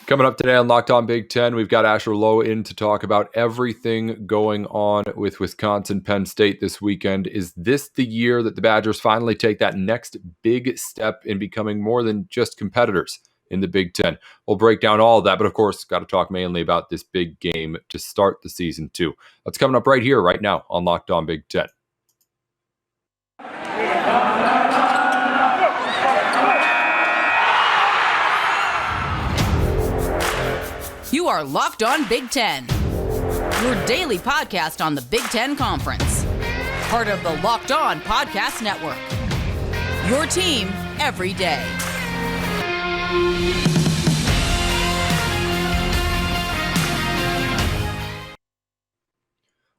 Coming up today on Locked On Big Ten, we've got Asher Lowe in to talk about everything going on with Wisconsin Penn State this weekend. Is this the year that the Badgers finally take that next big step in becoming more than just competitors in the Big Ten? We'll break down all of that, but of course, got to talk mainly about this big game to start the season too. That's coming up right here, right now on Locked On Big Ten. You are Locked On Big Ten, your daily podcast on the Big Ten Conference. Part of the Locked On Podcast Network, your team every day.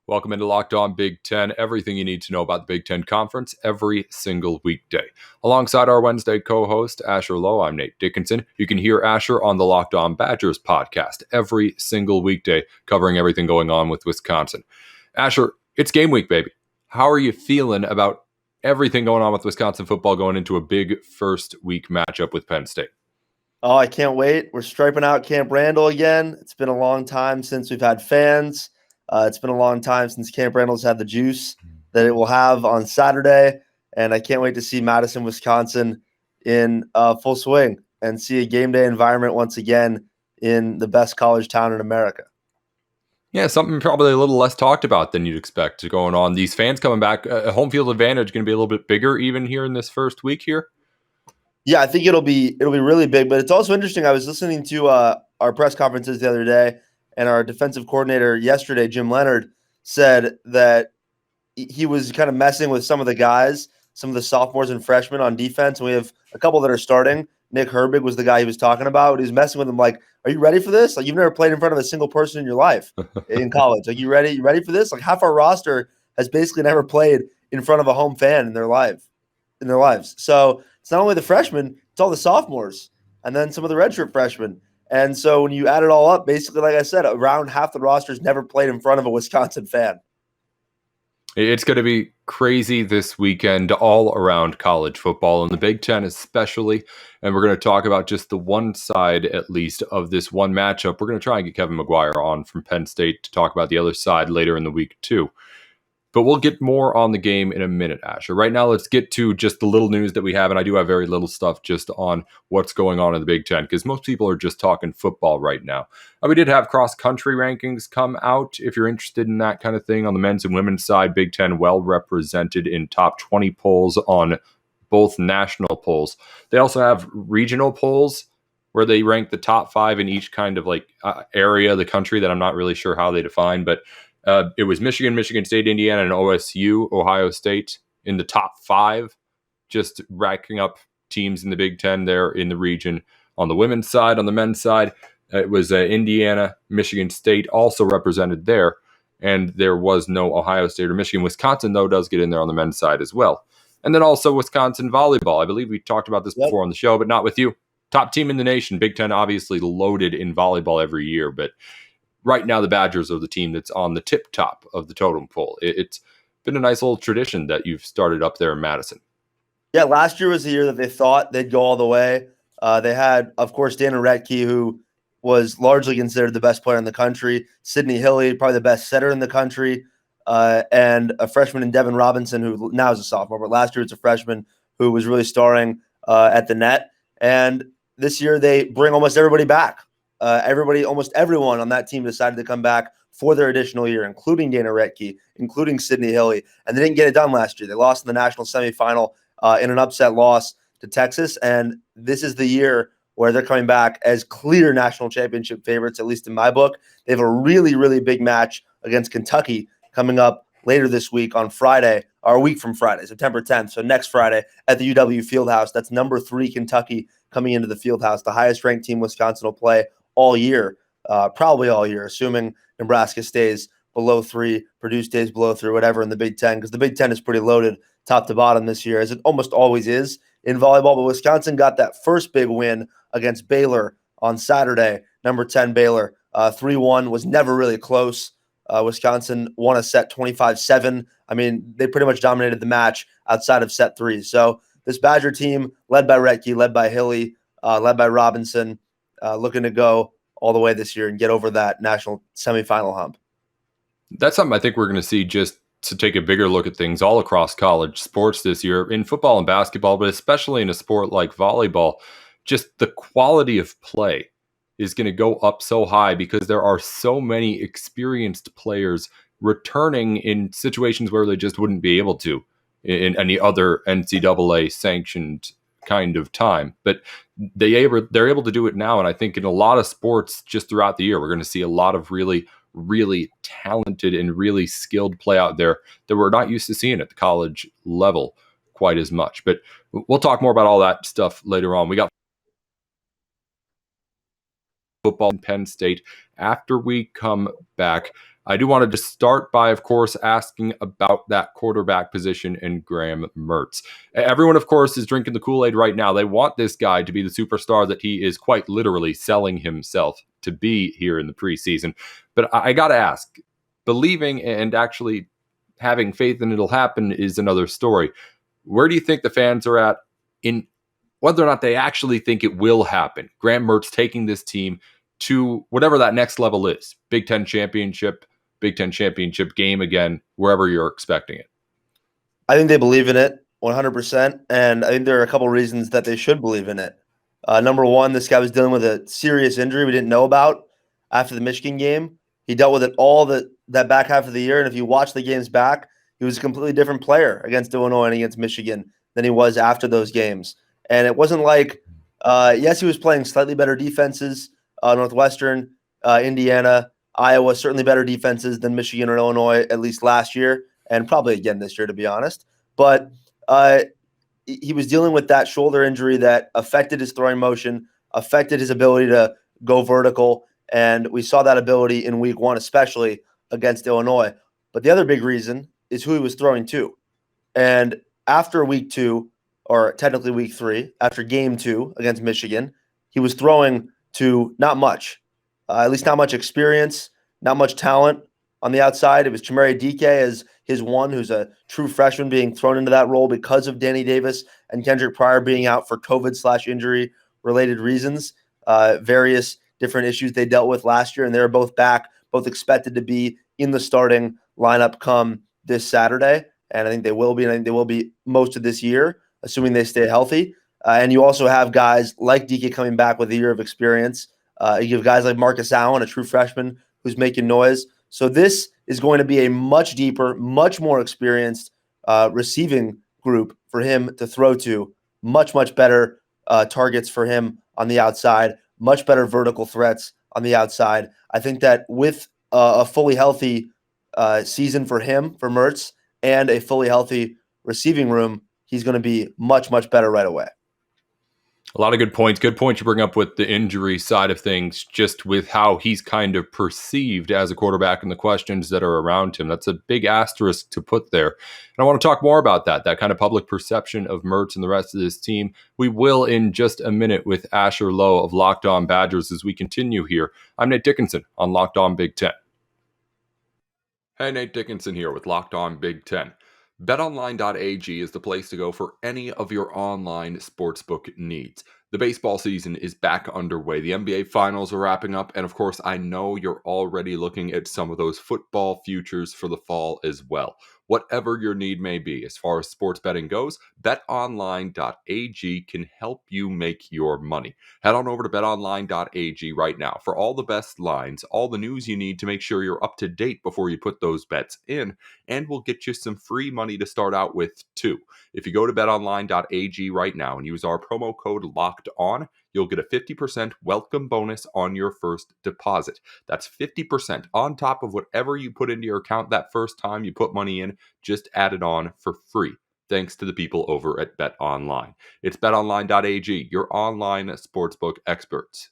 Welcome into Locked On Big Ten, everything you need to know about the Big Ten Conference every single weekday. Alongside our Wednesday co-host, Asher Lowe, I'm Nate Dickinson. You can hear Asher on the Locked On Badgers podcast every single weekday, covering everything going on with Wisconsin. Asher, it's game week, baby. How are you feeling about everything going on with Wisconsin football going into a big first week matchup with Penn State? Oh, I can't wait. We're striping out Camp Randall again. It's been a long time since we've had fans. It's been a long time since Camp Randall's had the juice that it will have on Saturday, and I can't wait to see Madison, Wisconsin in full swing and see a game day environment once again in the best college town in America. Yeah, something probably a little less talked about than you'd expect going on. These fans coming back, a home field advantage going to be a little bit bigger even here in this first week here. Yeah, I think it'll be really big, but it's also interesting. I was listening to our press conferences the other day, and our defensive coordinator yesterday, Jim Leonard, said that he was kind of messing with some of the guys, some of the sophomores and freshmen on defense. And we have a couple that are starting. Nick Herbig was the guy he was talking about. He was messing with them like, are you ready for this? Like, you've never played in front of a single person in your life in college. Like, you ready? You ready for this? Like, half our roster has basically never played in front of a home fan in their lives. So it's not only the freshmen, it's all the sophomores and then some of the redshirt freshmen. And so when you add it all up, basically, like I said, around half the roster's never played in front of a Wisconsin fan. It's going to be crazy this weekend all around college football and the Big Ten especially. And we're going to talk about just the one side, at least, of this one matchup. We're going to try and get Kevin McGuire on from Penn State to talk about the other side later in the week, too. But we'll get more on the game in a minute, Asher. Right now, let's get to just the little news that we have. And I do have very little stuff just on what's going on in the Big Ten, because most people are just talking football right now. We did have cross-country rankings come out. If you're interested in that kind of thing on the men's and women's side, Big Ten well represented in top 20 polls on both national polls. They also have regional polls where they rank the top 5 in each kind of like area of the country that I'm not really sure how they define, but it was Michigan, Michigan State, Indiana, and OSU, Ohio State, in the top 5, just racking up teams in the Big Ten there in the region. On the women's side, on the men's side, it was Indiana, Michigan State also represented there, and there was no Ohio State or Michigan. Wisconsin, though, does get in there on the men's side as well. And then also Wisconsin volleyball. I believe we talked about this before on the show, but not with you. Top team in the nation. Big Ten obviously loaded in volleyball every year, but right now, the Badgers are the team that's on the tip top of the totem pole. It's been a nice little tradition that you've started up there in Madison. Yeah, last year was the year that they thought they'd go all the way. They had, of course, Dana Retke, who was largely considered the best player in the country. Sidney Hilly, probably the best setter in the country. And a freshman in Devin Robinson, who now is a sophomore, but last year it's a freshman who was really starring at the net. And this year they bring almost everybody back. Almost everyone on that team decided to come back for their additional year, including Dana Retke, including Sidney Hilly. And they didn't get it done last year. They lost in the national semifinal in an upset loss to Texas. And this is the year where they're coming back as clear national championship favorites, at least in my book. They have a really, really big match against Kentucky coming up later this week on Friday, or a week from Friday, September 10th. So next Friday at the UW Fieldhouse. That's number 3 Kentucky coming into the Fieldhouse, the highest ranked team Wisconsin will play all year, probably all year, assuming Nebraska stays below 3, Purdue stays below 3, whatever in the Big Ten, because the Big Ten is pretty loaded top to bottom this year, as it almost always is in volleyball. But Wisconsin got that first big win against Baylor on Saturday, number 10 Baylor. 3-1 was never really close. Wisconsin won a set 25-7. I mean, they pretty much dominated the match outside of set 3. So this Badger team, led by Retke, led by Hilly, led by Robinson, looking to go all the way this year and get over that national semifinal hump. That's something I think we're going to see just to take a bigger look at things all across college sports this year in football and basketball, but especially in a sport like volleyball. Just the quality of play is going to go up so high because there are so many experienced players returning in situations where they just wouldn't be able to in any other NCAA sanctioned kind of time. But they're able to do it now. And I think in a lot of sports just throughout the year, we're going to see a lot of really, really talented and really skilled play out there that we're not used to seeing at the college level quite as much. But we'll talk more about all that stuff later on. We got football in Penn State after we come back. I do want to just start by, of course, asking about that quarterback position and Graham Mertz. Everyone, of course, is drinking the Kool-Aid right now. They want this guy to be the superstar that he is quite literally selling himself to be here in the preseason. But I got to ask, believing and actually having faith in it'll happen is another story. Where do you think the fans are at in whether or not they actually think it will happen? Graham Mertz taking this team to whatever that next level is, Big Ten championship game again, wherever you're expecting it. I think they believe in it 100%. And I think there are a couple of reasons that they should believe in it. Number one, this guy was dealing with a serious injury we didn't know about after the Michigan game. He dealt with it all that back half of the year. And if you watch the games back, he was a completely different player against Illinois and against Michigan than he was after those games. And it wasn't like, yes, he was playing slightly better defenses, Northwestern, Indiana, Iowa, certainly better defenses than Michigan or Illinois, at least last year, and probably again this year, to be honest. But he was dealing with that shoulder injury that affected his throwing motion, affected his ability to go vertical, and we saw that ability in week one, especially against Illinois. But the other big reason is who he was throwing to. And after week two, or technically week three, after game two against Michigan, he was throwing to not much, at least not much experience, not much talent on the outside. It was Chimere Dike as his one, who's a true freshman, being thrown into that role because of Danny Davis and Kendrick Pryor being out for COVID/injury related reasons, various different issues they dealt with last year. And they're both back, both expected to be in the starting lineup come this Saturday. And I think they will be, and I think they will be most of this year, assuming they stay healthy. And you also have guys like Dike coming back with a year of experience. You have guys like Marcus Allen, a true freshman who's making noise. So this is going to be a much deeper, much more experienced receiving group for him to throw to. Much, much better targets for him on the outside, much better vertical threats on the outside. I think that with a fully healthy season for him, for Mertz, and a fully healthy receiving room, he's going to be much, much better right away. A lot of good points. Good point you bring up with the injury side of things, just with how he's kind of perceived as a quarterback and the questions that are around him. That's a big asterisk to put there. And I want to talk more about that kind of public perception of Mertz and the rest of this team. We will in just a minute with Asher Lowe of Locked On Badgers as we continue here. I'm Nate Dickinson on Locked On Big Ten. Hey, Nate Dickinson here with Locked On Big Ten. BetOnline.ag is the place to go for any of your online sportsbook needs. The baseball season is back underway. The NBA finals are wrapping up. And of course, I know you're already looking at some of those football futures for the fall as well. Whatever your need may be, as far as sports betting goes, BetOnline.ag can help you make your money. Head on over to BetOnline.ag right now for all the best lines, all the news you need to make sure you're up to date before you put those bets in, and we'll get you some free money to start out with too. If you go to BetOnline.ag right now and use our promo code LOCKEDON, you'll get a 50% welcome bonus on your first deposit. That's 50% on top of whatever you put into your account that first time you put money in. Just add it on for free, thanks to the people over at BetOnline. It's BetOnline.ag, your online sportsbook experts.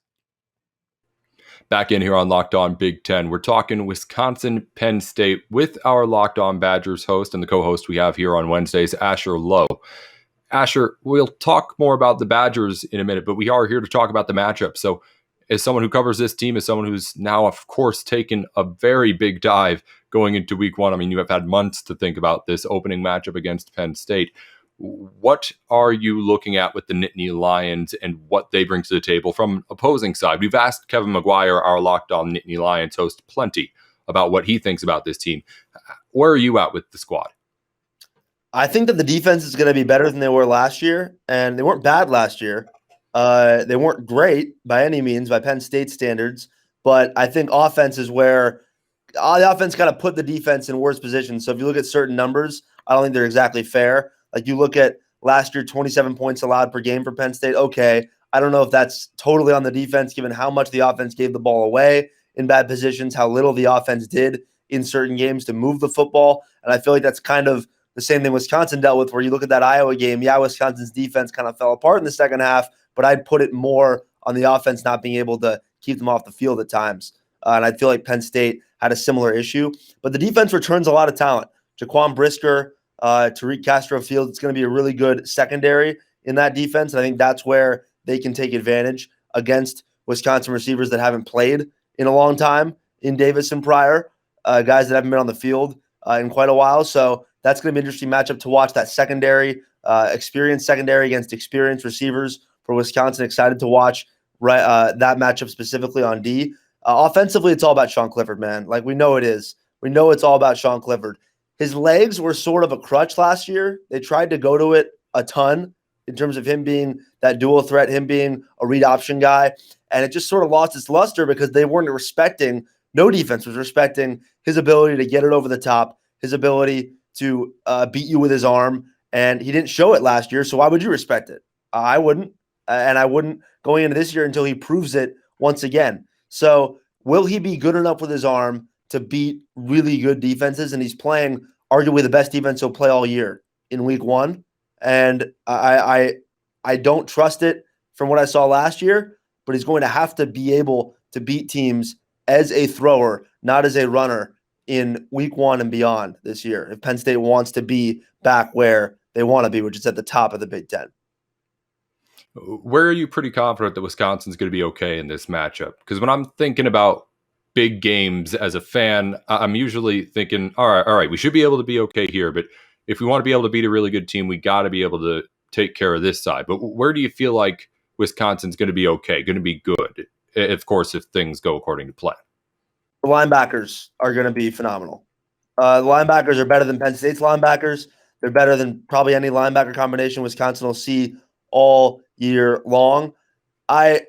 Back in here on Locked On Big Ten, we're talking Wisconsin, Penn State with our Locked On Badgers host and the co-host we have here on Wednesdays, Asher Lowe. Asher, we'll talk more about the Badgers in a minute, but we are here to talk about the matchup. So as someone who covers this team, as someone who's now, of course, taken a very big dive going into week one, I mean, you have had months to think about this opening matchup against Penn State. What are you looking at with the Nittany Lions and what they bring to the table from an opposing side? We've asked Kevin McGuire, our Locked On Nittany Lions host, plenty about what he thinks about this team. Where are you at with the squad? I think that the defense is going to be better than they were last year, and they weren't bad last year. They weren't great by any means by Penn State standards, but I think offense is where the offense kind of put the defense in worse positions. So if you look at certain numbers, I don't think they're exactly fair. Like you look at last year, 27 points allowed per game for Penn State. Okay, I don't know if that's totally on the defense, given how much the offense gave the ball away in bad positions, how little the offense did in certain games to move the football. And I feel like that's kind of the same thing Wisconsin dealt with, where you look at that Iowa game. Yeah, Wisconsin's defense kind of fell apart in the second half, but I'd put it more on the offense not being able to keep them off the field at times. And I feel like Penn State had a similar issue. But the defense returns a lot of talent. Jaquan Brisker, Tariq Castro-Fields, it's going to be a really good secondary in that defense. And I think that's where they can take advantage against Wisconsin receivers that haven't played in a long time in Davis and Pryor, guys that haven't been on the field in quite a while. So that's going to be an interesting matchup to watch, that secondary, experienced secondary against experienced receivers for Wisconsin. Excited to watch that matchup specifically on D. Offensively, it's all about Sean Clifford, man. Like we know it is. We know it's all about Sean Clifford. His legs were sort of a crutch last year. They tried to go to it a ton in terms of him being that dual threat, him being a read option guy. And it just sort of lost its luster because they weren't respecting, no defense was respecting his ability to get it over the top, his ability to beat you with his arm. And he didn't show it last year. So why would you respect it? I wouldn't. And I wouldn't going into this year until he proves it once again. So will he be good enough with his arm to beat really good defenses? And he's playing arguably the best defense he'll play all year in week one. And I don't trust it from what I saw last year, but he's going to have to be able to beat teams as a thrower, not as a runner in week one and beyond this year, if Penn State wants to be back where they want to be, which is at the top of the Big Ten. Where are you pretty confident that Wisconsin's going to be okay in this matchup? Because when I'm thinking about big games as a fan, I'm usually thinking, all right, we should be able to be okay here. But if we want to be able to beat a really good team, we got to be able to take care of this side. But where do you feel like Wisconsin's going to be okay, going to be good? Of course, if things go according to plan. The linebackers are going to be phenomenal. The linebackers are better than Penn State's linebackers. They're better than probably any linebacker combination Wisconsin will see all year long. I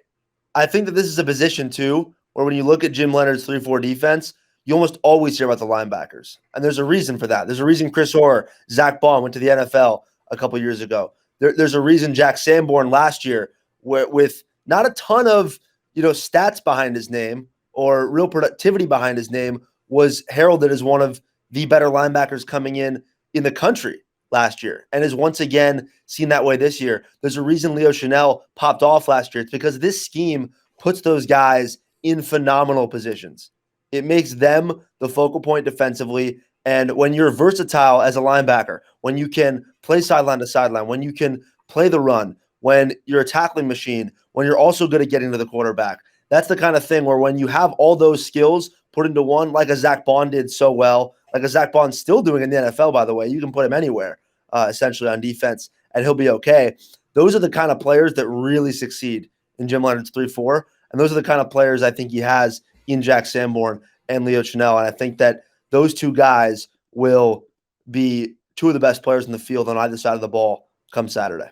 think that this is a position, too, where when you look at Jim Leonard's 3-4 defense, you almost always hear about the linebackers. And there's a reason for that. There's a reason Chris Orr, Zach Baum went to the NFL a couple years ago. There's a reason Jack Sanborn last year, with not a ton of stats behind his name or real productivity behind his name, was heralded as one of the better linebackers coming in the country last year and is once again seen that way this year. There's a reason Leo Chanel popped off last year. It's because this scheme puts those guys in phenomenal positions. It makes them the focal point defensively. And when you're versatile as a linebacker, when you can play sideline to sideline, when you can play the run, when you're a tackling machine, when you're also good at getting to the quarterback, that's the kind of thing where when you have all those skills put into one, like a Zach Bond did so well, like a Zach Bond's still doing in the NFL, by the way, you can put him anywhere, essentially on defense, and he'll be okay. Those are the kind of players that really succeed in Jim Leonard's 3-4, and those are the kind of players I think he has in Jack Sanborn and Leo Chanel, and I think that those two guys will be two of the best players in the field on either side of the ball come Saturday.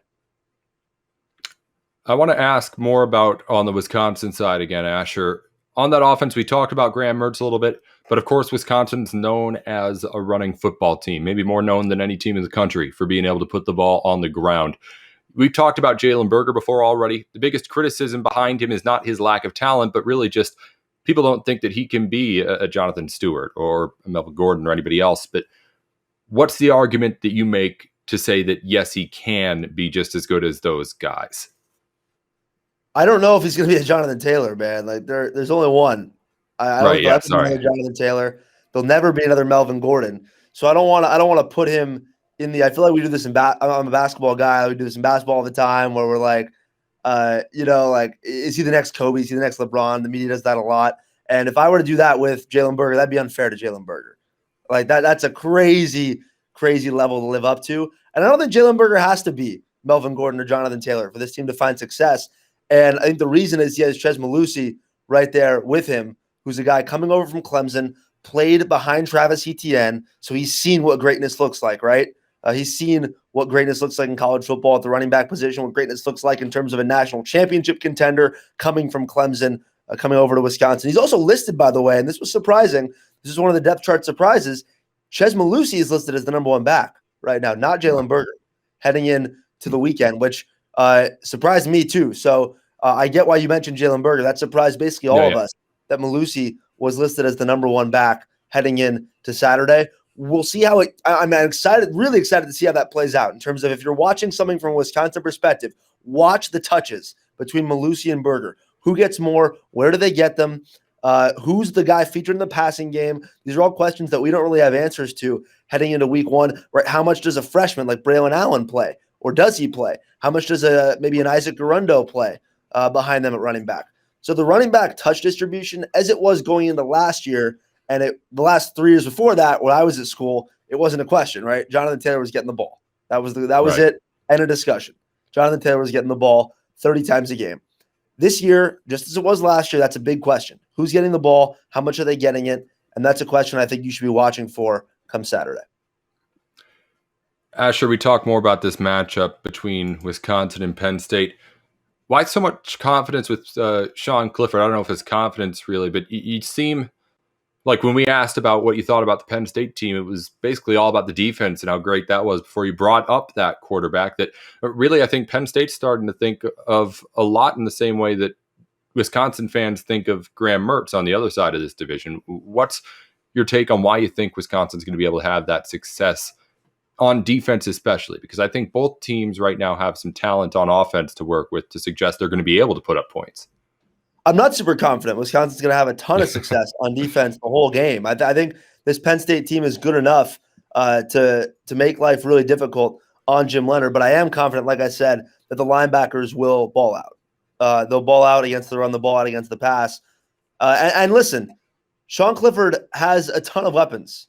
I want to ask more about on the Wisconsin side again, Asher. On that offense, we talked about Graham Mertz a little bit, but of course, Wisconsin's known as a running football team, maybe more known than any team in the country for being able to put the ball on the ground. We've talked about Jalen Berger before already. The biggest criticism behind him is not his lack of talent, but really just people don't think that he can be a Jonathan Stewart or a Melvin Gordon or anybody else. But what's the argument that you make to say that, yes, he can be just as good as those guys? I don't know if he's going to be a Jonathan Taylor, man. Like there's only one. I don't think there'll be another Jonathan Taylor. There'll never be another Melvin Gordon. So I don't want to put him in the. I feel like we do this in I'm a basketball guy. We do this in basketball all the time, where we're like, like, is he the next Kobe? Is he the next LeBron? The media does that a lot. And if I were to do that with Jalen Berger, that'd be unfair to Jalen Berger. Like that's a crazy level to live up to. And I don't think Jalen Berger has to be Melvin Gordon or Jonathan Taylor for this team to find success. And I think the reason is he has Chez Mellusi right there with him, who's a guy coming over from Clemson, played behind Travis Etienne, so he's seen what greatness looks like, right? He's seen what greatness looks like in college football at the running back position, what greatness looks like in terms of a national championship contender coming from Clemson, coming over to Wisconsin. He's also listed, by the way, and this was surprising. This is one of the depth chart surprises. Chez Mellusi is listed as the number one back right now, not Jalen Berger, heading in to the weekend, which surprised me too. So I get why you mentioned Jalen Berger. That surprised basically all of us that Mellusi was listed as the number one back heading in to Saturday. We'll see how I'm excited, really excited to see how that plays out in terms of if you're watching something from a Wisconsin perspective, watch the touches between Mellusi and Berger. Who gets more? Where do they get them? Who's the guy featured in the passing game? These are all questions that we don't really have answers to heading into week one. Right? How much does a freshman like Braylon Allen play? Or does he play? How much does maybe an Isaac Garundo play behind them at running back? So the running back touch distribution, as it was going into last year, and the last 3 years before that, when I was at school, it wasn't a question, right? Jonathan Taylor was getting the ball. That was it. End of discussion. Jonathan Taylor was getting the ball 30 times a game. This year, just as it was last year, that's a big question. Who's getting the ball? How much are they getting it? And that's a question I think you should be watching for come Saturday. Asher, we talk more about this matchup between Wisconsin and Penn State. Why so much confidence with Sean Clifford? I don't know if it's confidence really, but you seem like when we asked about what you thought about the Penn State team, it was basically all about the defense and how great that was before you brought up that quarterback. That really, I think Penn State's starting to think of a lot in the same way that Wisconsin fans think of Graham Mertz on the other side of this division. What's your take on why you think Wisconsin's going to be able to have that success on defense, especially? Because I think both teams right now have some talent on offense to work with to suggest they're going to be able to put up points. I'm not super confident Wisconsin's going to have a ton of success on defense the whole game. I think this Penn State team is good enough to make life really difficult on Jim Leonard, but I am confident, like I said, that the linebackers will ball out. They'll ball out against the run, the ball out against the pass. And listen, Sean Clifford has a ton of weapons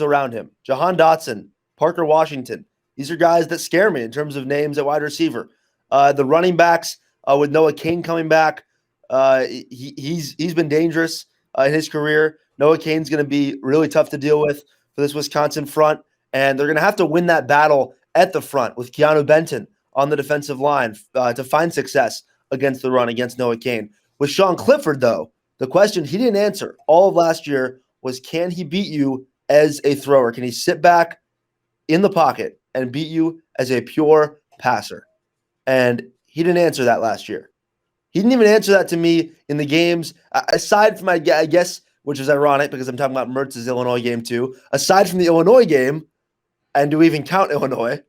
around him. Jahan Dotson, Parker Washington. These are guys that scare me in terms of names at wide receiver. The running backs with Noah Cain coming back, he's been dangerous in his career. Noah Cain's going to be really tough to deal with for this Wisconsin front, and they're going to have to win that battle at the front with Keanu Benton on the defensive line to find success against the run against Noah Cain. With Sean Clifford, though, the question he didn't answer all of last year was, can he beat you as a thrower? Can he sit back in the pocket and beat you as a pure passer? And he didn't answer that last year. He didn't even answer that to me in the games, aside from, I guess, which is ironic because I'm talking about Mertz's Illinois game too. Aside from the Illinois game, and do we even count Illinois?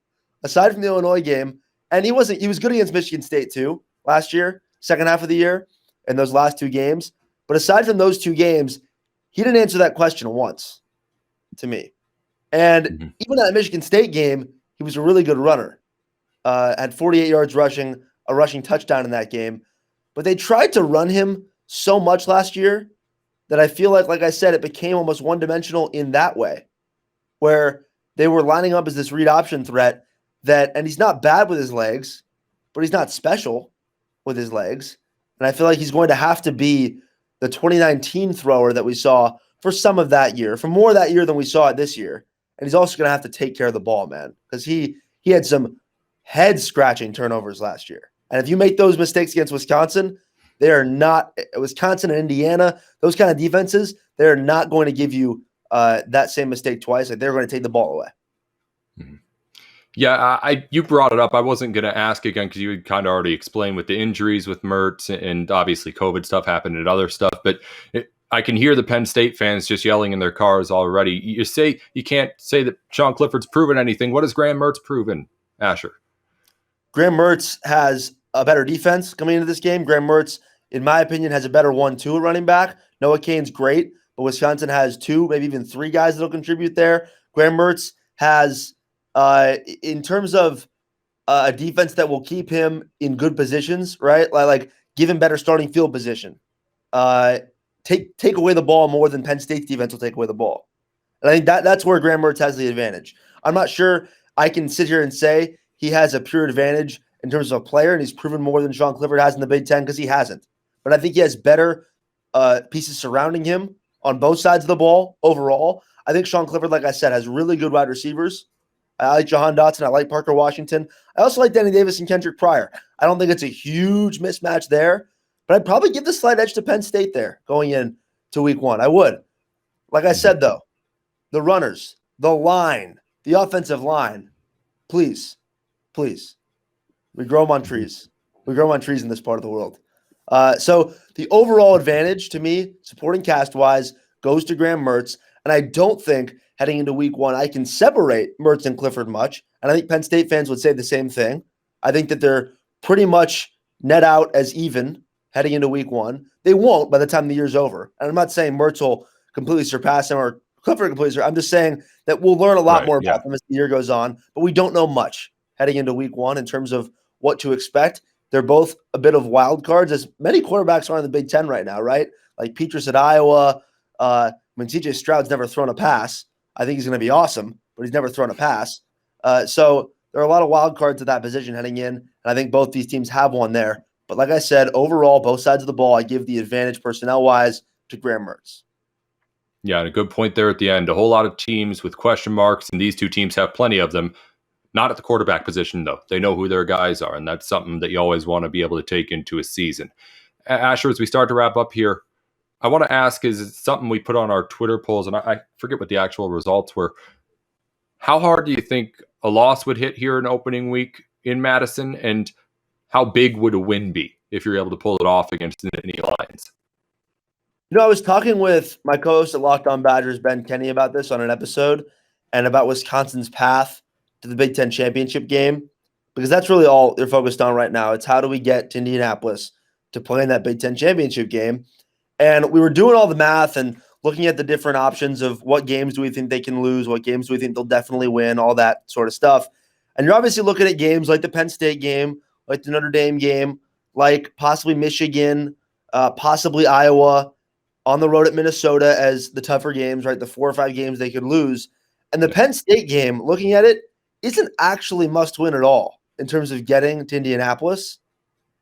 Aside from the Illinois game, and he was good against Michigan State too last year, second half of the year, in those last two games. But aside from those two games, he didn't answer that question once to me. And even that Michigan State game, he was a really good runner. Had 48 yards rushing, a rushing touchdown in that game. But they tried to run him so much last year that I feel like I said, it became almost one-dimensional in that way, where they were lining up as this read option threat and he's not bad with his legs, but he's not special with his legs. And I feel like he's going to have to be the 2019 thrower that we saw for some of that year, for more of that year than we saw it this year. And he's also going to have to take care of the ball, man, because he had some head-scratching turnovers last year. And if you make those mistakes against Wisconsin, they are not – Wisconsin and Indiana, those kind of defenses, they're not going to give you that same mistake twice. Like, they're going to take the ball away. Mm-hmm. Yeah, you brought it up. I wasn't going to ask again because you had kind of already explained with the injuries with Mertz and obviously COVID stuff happened and other stuff. But I can hear the Penn State fans just yelling in their cars already. You say you can't say that Sean Clifford's proven anything. What has Graham Mertz proven, Asher? Graham Mertz has a better defense coming into this game. Graham Mertz, in my opinion, has a better 1-2 at running back. Noah Cain's great, but Wisconsin has 2, maybe even 3 guys that will contribute there. Graham Mertz has, in terms of a defense that will keep him in good positions, right? Like give him better starting field position. Take away the ball more than Penn State's defense will take away the ball. And I think that's where Graham Mertz has the advantage. I'm not sure. I can sit here and say he has a pure advantage in terms of a player, and he's proven more than Sean Clifford has in the Big Ten because he hasn't. But I think he has better pieces surrounding him on both sides of the ball overall. I think Sean Clifford, like I said, has really good wide receivers. I like Jahan Dotson. I like Parker Washington. I also like Danny Davis and Kendrick Pryor. I don't think it's a huge mismatch there, but I'd probably give the slight edge to Penn State there going in to week one. I would. Like I said, though, the runners, the line, the offensive line, please, we grow them on trees. We grow them on trees in this part of the world. So the overall advantage to me, supporting cast-wise, goes to Graham Mertz, and I don't think heading into week one I can separate Mertz and Clifford much, and I think Penn State fans would say the same thing. I think that they're pretty much net out as even heading into week one. They won't by the time the year's over, and I'm not saying Mertz will completely surpass him or Clifford completely surpass. I'm just saying that we'll learn a lot more about them as the year goes on, but we don't know much heading into week one in terms of what to expect. They're both a bit of wild cards, as many quarterbacks are in the Big Ten right now, right? Like Petrus at Iowa. CJ Stroud's never thrown a pass. I think he's going to be awesome, but he's never thrown a pass. So there are a lot of wild cards at that position heading in, and I think both these teams have one there. But like I said, overall, both sides of the ball, I give the advantage personnel-wise to Graham Mertz. Yeah, and a good point there at the end. A whole lot of teams with question marks, and these two teams have plenty of them. Not at the quarterback position, though. They know who their guys are, and that's something that you always want to be able to take into a season. Asher, as we start to wrap up here, I want to ask, is it something we put on our Twitter polls, and I forget what the actual results were. How hard do you think a loss would hit here in opening week in Madison, and how big would a win be if you're able to pull it off against the Nittany Lions? I was talking with my co-host at Locked On Badgers, Ben Kenny, about this on an episode, and about Wisconsin's path to the Big Ten championship game, because that's really all they're focused on right now. It's how do we get to Indianapolis to play in that Big Ten championship game. And we were doing all the math and looking at the different options of what games do we think they can lose, what games do we think they'll definitely win, all that sort of stuff. And you're obviously looking at games like the Penn State game, like the Notre Dame game, like possibly Michigan, possibly Iowa, on the road at Minnesota as the tougher games, right? The 4 or 5 games they could lose. And the Penn State game, looking at it, isn't actually must win at all in terms of getting to Indianapolis.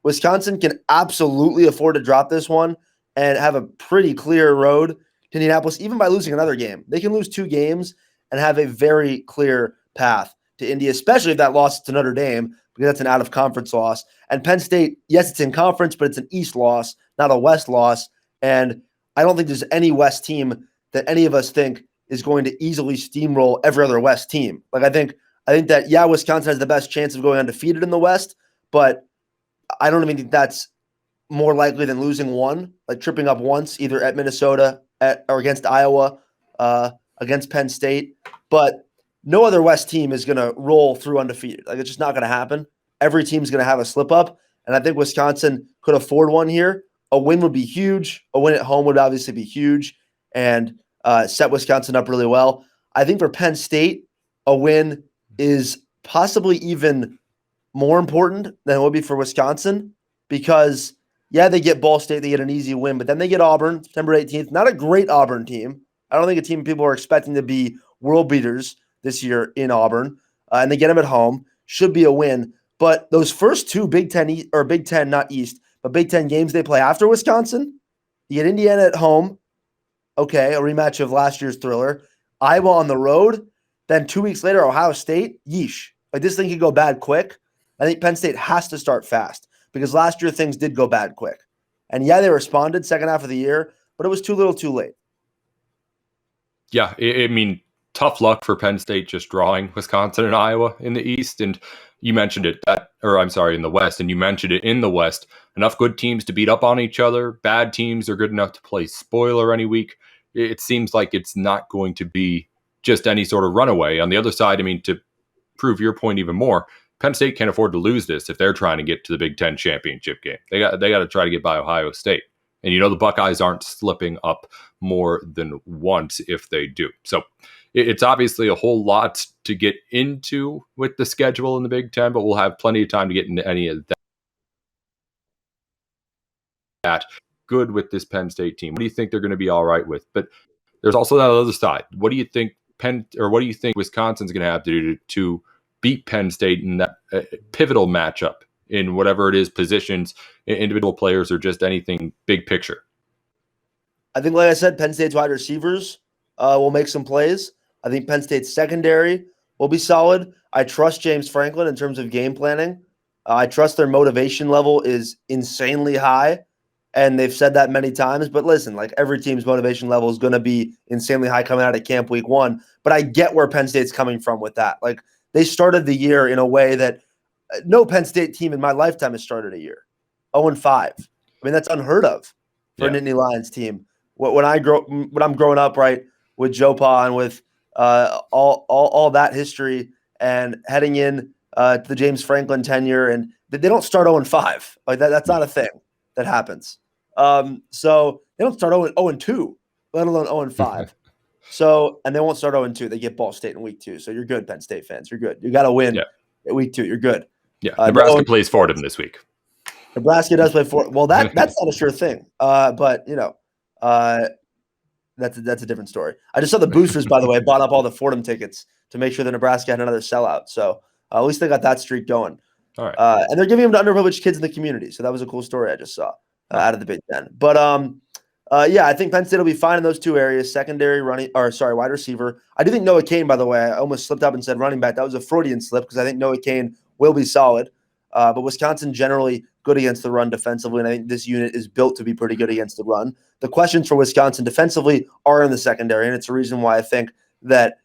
Wisconsin can absolutely afford to drop this one and have a pretty clear road to Indianapolis, even by losing another game. They can lose 2 games and have a very clear path to Indy, especially if that loss to Notre Dame, because that's an out-of-conference loss. And Penn State, yes, it's in conference, but it's an East loss, not a West loss. And I don't think there's any West team that any of us think is going to easily steamroll every other West team. Like I think that, yeah, Wisconsin has the best chance of going undefeated in the West, but I don't even think that's more likely than losing one, like tripping up once, either at Minnesota or against Iowa, against Penn State. But no other West team is going to roll through undefeated. Like it's just not going to happen. Every team's going to have a slip up, and I think Wisconsin could afford one here. A win would be huge. A win at home would obviously be huge and set Wisconsin up really well. I think for Penn State, a win is possibly even more important than it would be for Wisconsin because, yeah, they get Ball State, they get an easy win, but then they get Auburn, September 18th. Not a great Auburn team. I don't think a team people are expecting to be world beaters this year in Auburn, and they get them at home. Should be a win. But those first 2 Big Ten, or Big Ten, not East, but Big Ten games they play after Wisconsin, you get Indiana at home. Okay, a rematch of last year's thriller. Iowa on the road. Then 2 weeks later, Ohio State. Yeesh. Like this thing could go bad quick. I think Penn State has to start fast because last year things did go bad quick. And yeah, they responded second half of the year, but it was too little too late. Yeah, I mean, tough luck for Penn State just drawing Wisconsin and Iowa in the East. And you mentioned it, in the West, and you mentioned it in the West. Enough good teams to beat up on each other. Bad teams are good enough to play spoiler any week. It seems like it's not going to be just any sort of runaway. On the other side, I mean, to prove your point even more, Penn State can't afford to lose this if they're trying to get to the Big Ten championship game. They got to try to get by Ohio State. And the Buckeyes aren't slipping up more than once if they do. So it's obviously a whole lot to get into with the schedule in the Big Ten, but we'll have plenty of time to get into any of that. Good with this Penn State team. What do you think they're going to be all right with? But there's also that other side. What do you think Wisconsin's going to have to do to beat Penn State in that pivotal matchup in whatever it is, positions, individual players, or just anything big picture? I think, like I said, Penn State's wide receivers will make some plays. I think Penn State's secondary will be solid. I trust James Franklin in terms of game planning. I trust their motivation level is insanely high, and they've said that many times. But listen, like every team's motivation level is going to be insanely high coming out of camp week 1. But I get where Penn State's coming from with that. Like they started the year in a way that no Penn State team in my lifetime has started a year 0-5. I mean, that's unheard of for a Nittany Lions team. When I'm growing up, right, with Joe Pa and with all that history and heading in to the James Franklin tenure, and they don't start 0-5. Like that's not a thing that happens. So they don't start 0-2, let alone 0-5. So, and they won't start 0-2. They get Ball State in week 2. So you're good, Penn State fans. You're good. You got to win at week 2. You're good. Yeah, Nebraska plays Fordham this week. Nebraska does play Fordham. Well, that's not a sure thing. But that's a different story. I just saw the boosters, by the way, bought up all the Fordham tickets to make sure that Nebraska had another sellout. So at least they got that streak going. All right. And they're giving them to underprivileged kids in the community. So that was a cool story I just saw out of the Big Ten. But I think Penn State will be fine in those two areas: secondary, wide receiver. I do think Noah Cain, by the way, I almost slipped up and said running back. That was a Freudian slip because I think Noah Cain will be solid. But Wisconsin generally good against the run defensively, and I think this unit is built to be pretty good against the run. The questions for Wisconsin defensively are in the secondary, and it's a reason why I think that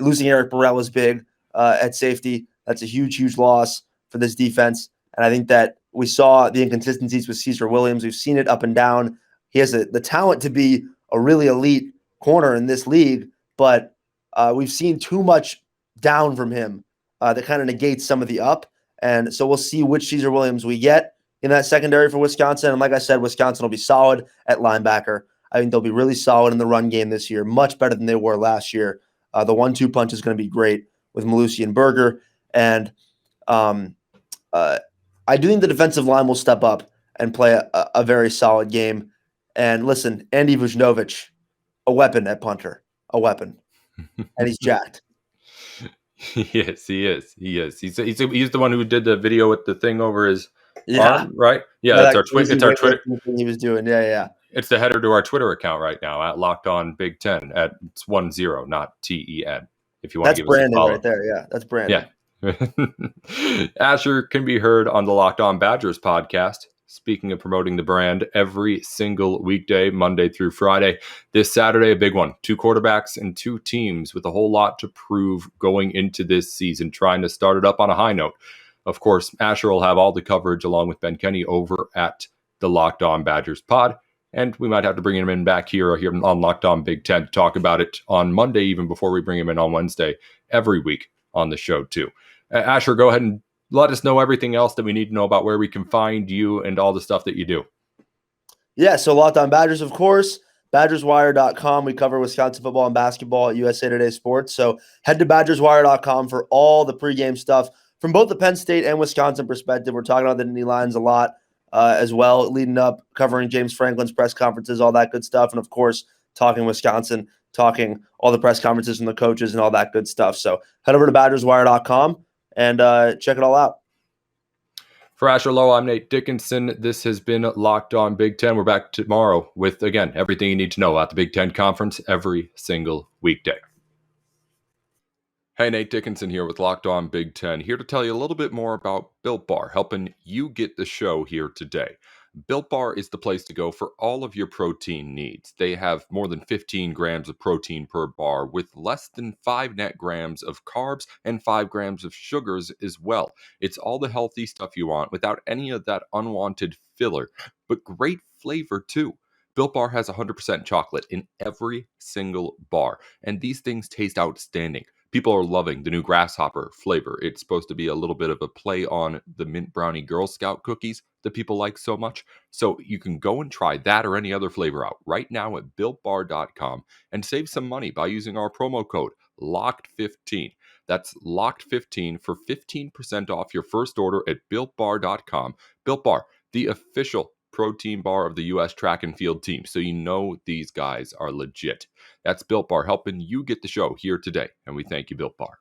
losing Eric Burrell is big at safety. That's a huge, huge loss for this defense. And I think that we saw the inconsistencies with Cesar Williams. We've seen it up and down. He has the talent to be a really elite corner in this league, but we've seen too much down from him that kind of negates some of the up. And so we'll see which Cesar Williams we get in that secondary for Wisconsin. And like I said, Wisconsin will be solid at linebacker. I think they'll be really solid in the run game this year, much better than they were last year. The 1-2 punch is going to be great with Malusi and Berger. And I do think the defensive line will step up and play a very solid game. And listen, Andy Vujnovic, a weapon at punter, a weapon. And he's jacked. Yes, he is. He is. He's the one who did the video with the thing over his arm, right? Yeah, it's our Twitter. He was doing. Yeah. It's the header to our Twitter account right now at Locked On Big Ten. It's 10, not TEN. If you want to give us a follow. Right there. Yeah, that's Brandon. Yeah. Asher can be heard on the Locked On Badgers podcast. Speaking of promoting the brand, every single weekday, Monday through Friday. This Saturday, a big one. 2 quarterbacks and 2 teams with a whole lot to prove going into this season, trying to start it up on a high note. Of course, Asher will have all the coverage along with Ben Kenny over at the Locked On Badgers pod. And we might have to bring him in back here on Locked On Big Ten to talk about it on Monday, even before we bring him in on Wednesday, every week on the show too. Asher, go ahead and let us know everything else that we need to know about where we can find you and all the stuff that you do. Yeah, so Locked On Badgers, of course, BadgersWire.com. We cover Wisconsin football and basketball at USA Today Sports. So head to BadgersWire.com for all the pregame stuff from both the Penn State and Wisconsin perspective. We're talking about the Nittany Lions a lot as well, leading up, covering James Franklin's press conferences, all that good stuff. And, of course, talking Wisconsin, talking all the press conferences from the coaches and all that good stuff. So head over to BadgersWire.com. And check it all out. For Asher Lowe, I'm Nate Dickinson. This has been Locked On Big Ten. We're back tomorrow with, again, everything you need to know about the Big Ten Conference every single weekday. Hey, Nate Dickinson here with Locked On Big Ten, here to tell you a little bit more about Built Bar, helping you get the show here today. Built Bar is the place to go for all of your protein needs. They have more than 15 grams of protein per bar with less than 5 net grams of carbs and 5 grams of sugars as well. It's all the healthy stuff you want without any of that unwanted filler, but great flavor too. Built Bar has 100% chocolate in every single bar, and these things taste outstanding. People are loving the new grasshopper flavor. It's supposed to be a little bit of a play on the mint brownie Girl Scout cookies that people like so much. So you can go and try that or any other flavor out right now at BuiltBar.com and save some money by using our promo code LOCKED15. That's LOCKED15 for 15% off your first order at BuiltBar.com. Built Bar, the official protein bar of the U.S. track and field team, so you know these guys are legit. That's Built Bar, helping you get the show here today, and we thank you, Built Bar.